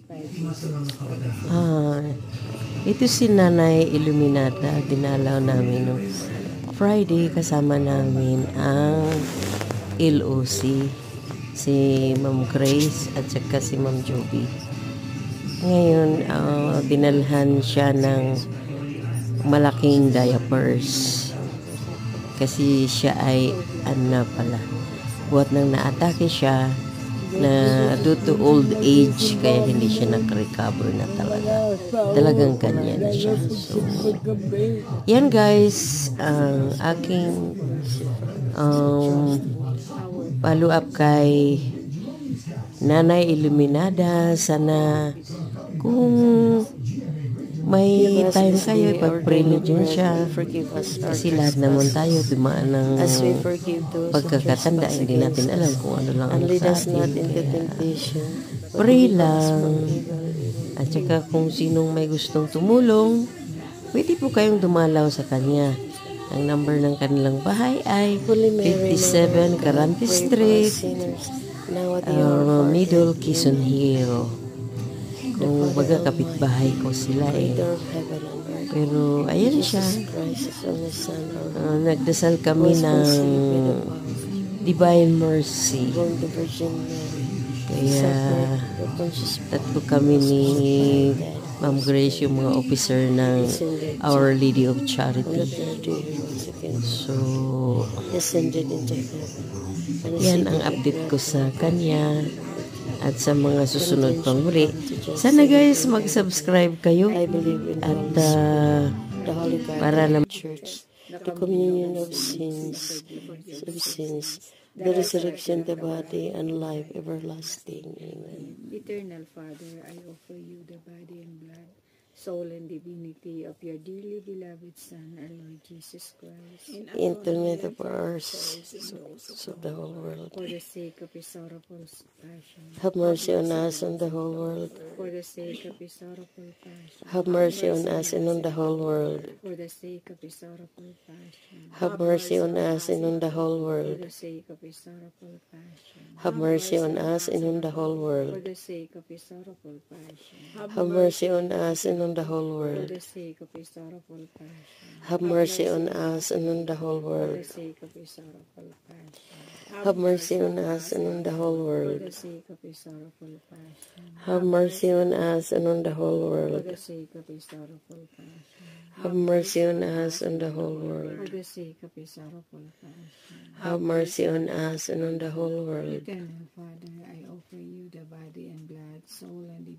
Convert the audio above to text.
Ah, ito si Nanay Iluminata. Dinalaw namin no Friday, kasama namin ang LOC, si Ma'am Grace at saka si Ma'am Joby. Ngayon, dinalhan siya ng malaking diapers kasi siya ay buhat nang naatake siya na due to old age, kaya hindi siya nag-recover na talagang ganyan na siya. So yan guys, ang aking follow up kay Nanay Iluminada. Sana kung may time kayo, ipag-pray nyo din siya. Kasi lahat naman tayo dumaan ng pagkakatanda. Hindi natin alam kung ano lang ang sa atin. Pray lang. At saka kung sinong may gustong tumulong, pwede po kayong dumalaw sa kanya. Ang number ng kanilang bahay ay 57 Carante Street, Middle Quezon Hill. Kung baga kapitbahay ko sila eh. Pero ayan siya. Nagdasal kami ng Divine Mercy. Kaya tatlo kami ni Ma'am Grace, yung mga officer ng Our Lady of Charity. So yan ang update ko sa kanya at sa mga susunod pang muli. Sana guys, mag-subscribe kayo at para na the communion of sins, the resurrection, the body, and life everlasting. Amen. Eternal Father, I offer you the body and blood, soul and divinity of your dearly beloved Son, our Lord Jesus Christ, Internet of our souls of the whole world. for the sake of his sorrowful passion. Have mercy on us and the whole world. For the sake of his sorrowful passion. Have mercy on us and on the whole world. For the sake of his sorrowful passion. Have mercy on us and on the whole For world. the sake of his sorrowful passion. Have mercy on us and on the whole For world. the sake of his sorrowful passion. Have mercy on us and on the whole For world. the sake of his sorrowful passion. Have mercy on us and on the whole For world. the sake of his sorrowful passion. Have mercy on us and on the whole For world. the sake of his sorrowful passion. Have mercy on us and on the whole For world. the sake of his sorrowful passion. Have mercy on us and the whole For world. the sake of his sorrowful passion. Have mercy on us and on the whole world. Eternal Father,